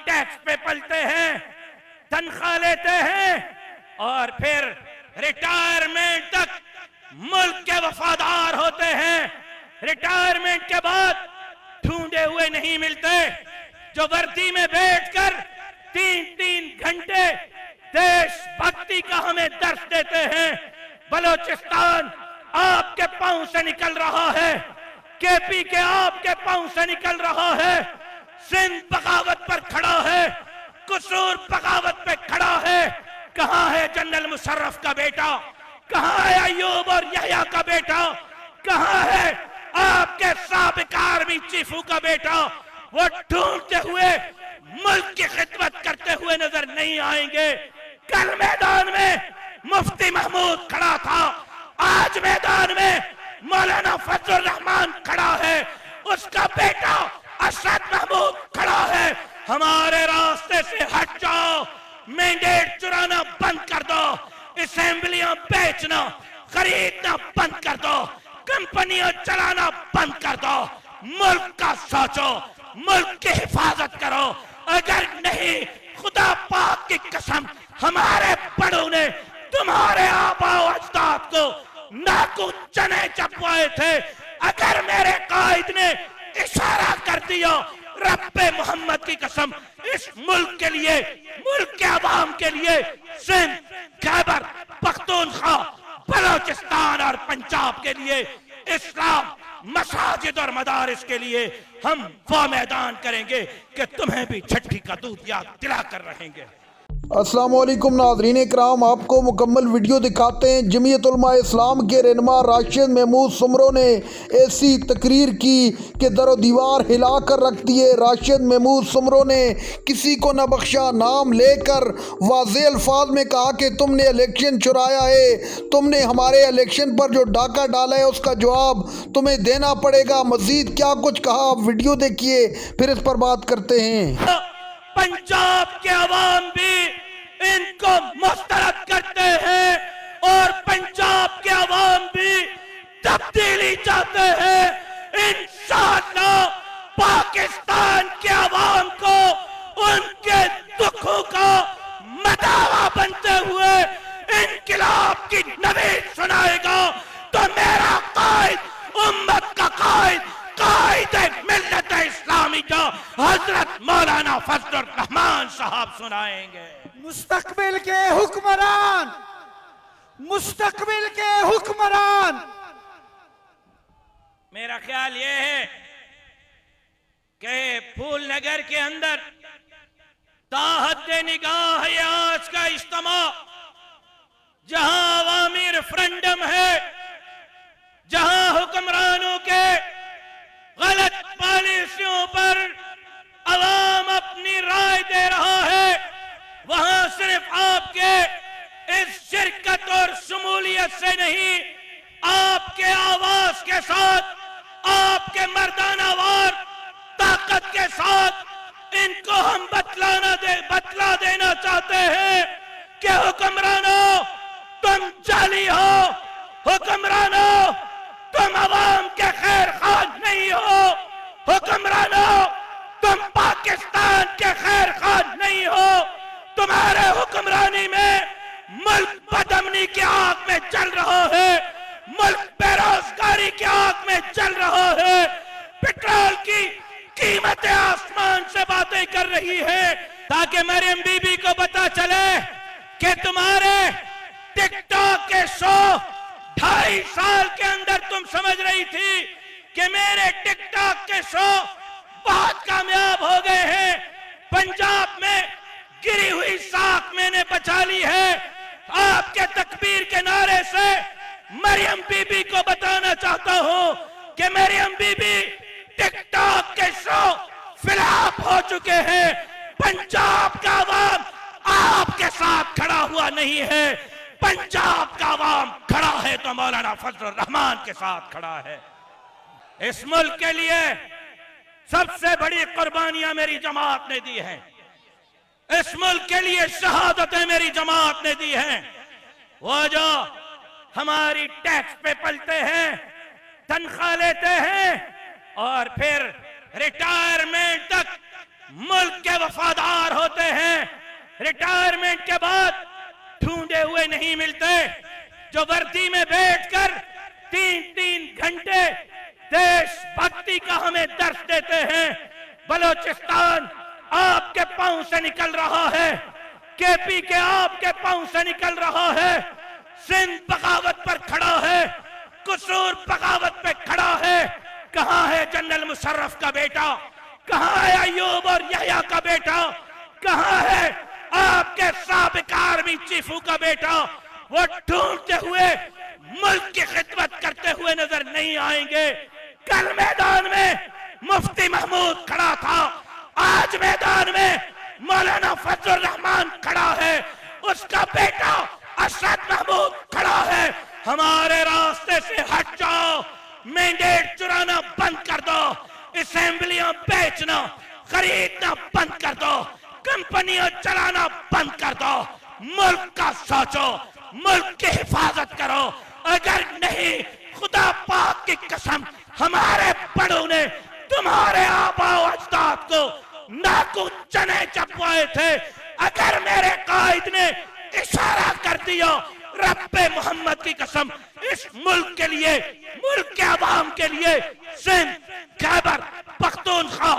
Tax पे पलते हैं, तनख्वाह लेते हैं और फिर रिटायरमेंट तक मुल्क के वफादार होते हैं। रिटायरमेंट के बाद ढूंढे हुए नहीं मिलते, जो वर्दी में बैठकर 3-3 घंटे देशभक्ति का हमें दर्श देते हैं। बलोचिस्तान आपके पांव से निकल रहा है, केपी के आपके पांव से निकल रहा है, सिंध बगावत पर खड़ा है, कसूर बगावत पे खड़ा है। कहां है जनरल मुशर्रफ का बेटा, कहां है अय्यूब और यहया का बेटा, कहां है आपके साबिक आर्मी चीफू का बेटा? वो ढूंढते हुए मुल्क की खिदमत करते हुए नजर नहीं आएंगे। कल मैदान में मुफ्ती महमूद खड़ा था, आज मैदान में मौलाना फजलुर रहमान खड़ा है, उसका बेटा अशरफ महमूद खड़ा है। हमारे रास्ते से हट जाओ, मैंडेट चुराना बंद कर दो, असेंबलियां बेचना खरीदना बंद कर दो, कंपनियां चलाना बंद कर दो, मुल्क का सोचो, मुल्क की हिफाजत करो। अगर नहीं, खुदा पाक की कसम, हमारे बड़ों ने तुम्हारे आबा अजदाद को नाकू चने चपवाए थे। अगर मेरे कायद ने इशारा कर दिया, रब्बे मोहम्मद की कसम, इस मुल्क के लिए, मुल्क के अवाम के लिए, सिंध, खैबर पख्तूनख्वा, बलोचिस्तान और पंजाब के लिए, इस्लाम, मसाजिद और मदारिस के लिए हम वो मैदान करेंगे कि तुम्हें भी छठी का दूध याद दिला कर रहेंगे। अस्सलाम वालेकुम नाज़रीन इकराम, आपको मुकम्मल वीडियो दिखाते हैं। जमीयत उलमा इस्लाम के रहनुमा राशिद महमूद सुमरो ने ऐसी तकरीर की कि दरो दीवार हिला कर रख दिए। राशिद महमूद सुमरो ने किसी को न बख्शा, नाम लेकर वाज़ेह अल्फाज में कहा कि तुमने इलेक्शन चुराया है, तुमने हमारे इलेक्शन पर जो डाका डाला है उसका जवाब तुम्हें देना पड़ेगा। मज़ीद क्या कुछ कहा, आप वीडियो देखिए, फिर इस पर बात करते हैं। पंजाब के अवाम भी इनको मुस्तरद करते हैं और पंजाब के अवाम भी तब्दीली चाहते हैं। इंशाअल्लाह पाकिस्तान के अवाम को उनके दुखों का मदावा बनते हुए इनकिलाब की नवीद सुनाएगा। तो मेरा कायद, उम्मत का कायद, कायद मिल्लत इस्लामी का हजरत मौलाना फजलुर रहमान साहब सुनाएंगे। मुस्तकबिल के हुक्मरान, मुस्तकबिल के हुक्मरान। मेरा ख्याल ये है कि फूल नगर के अंदर ताहत निगाह है आज का इज्तिमा, जहां अवामी रेफरेंडम है, जहां हुक्मरानों के गलत पॉलिसियों पर अवाम अपनी राय दे रहा है, वहां सिर्फ आपके इस शिरकत और शमूलियत से नहीं, आपके आवाज के साथ, आपके मर्दानावार ताकत के साथ इनको हम बतला देना चाहते हैं कि हुक्मरानों तुम जाली हो, हुक्मरानों तुम अवाम के खैर खां नहीं हो, हुक्मरानों तुम पाकिस्तान के खैर खां नहीं हो। तुम्हारे हुक्मरानी में मुल्क बदअमनी की आग में जल रहा है, मुल्क बेरोजगारी की आग में जल रहा है, पेट्रोल की कीमतें आसमान से बातें कर रही है, ताकि मरियम बीबी को पता चले कि तुम्हारे टिकटॉक के शो 2.5 साल के अंदर तुम समझ रही थी कि मेरे टिकटॉक के शो बहुत कामयाब हो गए हैं, पंजाब में गिरी हुई साख मैंने बचा ली है। आपके तकबीर के नारे से मरियम बीबी को बताना चाहता हूं कि मरियम बीबी टिकटॉक के शो फ्लॉप हो चुके हैं। पंजाब का अवाम आपके साथ खड़ा हुआ नहीं है, पंजाब का अवाम खड़ा है तो मौलाना फजलुर रहमान के साथ खड़ा है। इस मुल्क के लिए सबसे बड़ी कुर्बानियां मेरी जमात ने दी हैं, इस मुल्क के लिए शहादतें मेरी जमात ने दी हैं। वो जो हमारी टैक्स पे पलते हैं, तनख्वाह लेते हैं और फिर रिटायरमेंट तक मुल्क के वफादार होते हैं, रिटायरमेंट के बाद ढूंढे हुए नहीं मिलते, जो वर्दी में बैठकर 3-3 घंटे देशभक्ति का हमें दर्श देते हैं। बलूचिस्तान आपके पांव से निकल रहा है, केपी के आपके पांव से निकल रहा है, सिंध बगावत पर खड़ा है, कसूर बगावत पे खड़ा है। कहां है जनरल मुशर्रफ का बेटा, कहां है अय्यूब और यहया का बेटा, कहां है आपके साबिक आर्मी चीफू का बेटा? वो ढूंढते हुए मुल्क की खिदमत करते हुए नजर नहीं आएंगे। कल मैदान में मुफ्ती महमूद खड़ा था, आज मैदान में मौलाना फजलुर रहमान खड़ा है, उसका बेटा अशरफ महमूद खड़ा है। हमारे रास्ते से हट जाओ, मैंडेट चुराना बंद कर दो, असेंबलियां बेचना खरीदना बंद कर दो, कंपनियां चलाना बंद कर दो, मुल्क का सोचो, मुल्क की हिफाजत करो। अगर नहीं, खुदा पाक की कसम, हमारे बड़ों ने तुम्हारे आबाओ अजदाद को नाखून चने चपवाए थे। अगर मेरे कायद ने इशारा कर दिया, रब्बे मोहम्मद की कसम, इस मुल्क के लिए, मुल्क के अवाम के लिए, सिंध, खैबर पख्तूनख्वा,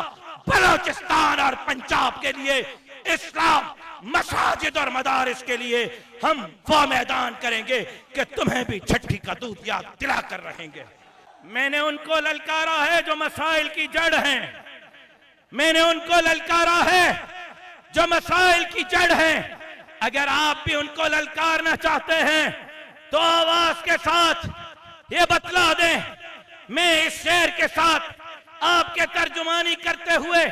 बलूचिस्तान और पंजाब के लिए, इस्लाम, मसाजिद और मदारिस के लिए हम वो मैदान करेंगे कि तुम्हें भी छठी का दूध याद दिला कर रहेंगे। मैंने उनको ललकारा है जो मसाइल की जड़ हैं, मैंने उनको ललकारा है जो मसाइल की जड़ हैं। अगर आप भी उनको ललकारना चाहते हैं तो आवाज के साथ ये बतला दें। मैं इस शेर के साथ आपके तर्जुमानी करते हुए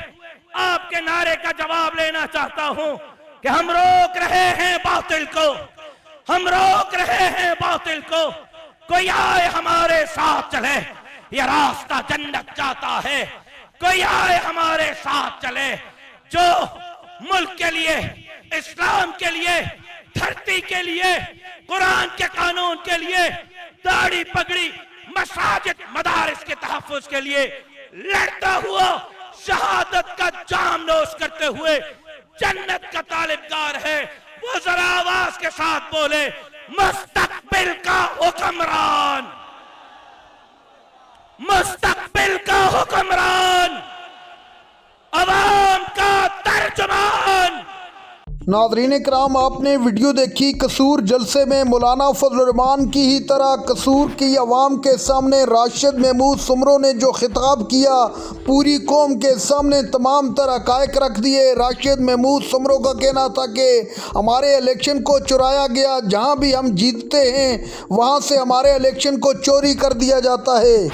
आपके नारे का जवाब लेना चाहता हूं कि हम रोक रहे हैं बातिल को, हम रोक रहे हैं बातिल को। कोई आए हमारे साथ चले, ये रास्ता जन्नत जाता है। कोई आए हमारे साथ चले, जो मुल्क के लिए, इस्लाम के लिए, धरती के लिए, कुरान के कानून के लिए, दाढ़ी पगड़ी, मसाजिद, मदारिस के तहफ्फुज के लिए लड़ता हुआ, शहादत का जाम नोश करते हुए जन्नत का तालिबगार है। वो जरा आवाज के साथ बोले, मुस्तकबिल का हुक्मरान, मुस्तकबिल का हुक्मरान, अवाम का तर्जुमान। नाज़रीन इकराम, आपने वीडियो देखी कसूर जलसे में मौलाना फजलुर रहमान की ही तरह कसूर की आवाम के सामने राशिद महमूद सुमरो ने जो खिताब किया, पूरी कौम के सामने तमाम तरह हक़ाइक़ रख दिए। राशिद महमूद सुमरो का कहना था कि हमारे इलेक्शन को चुराया गया, जहां भी हम जीतते हैं वहां से हमारे इलेक्शन को चोरी कर दिया जाता है।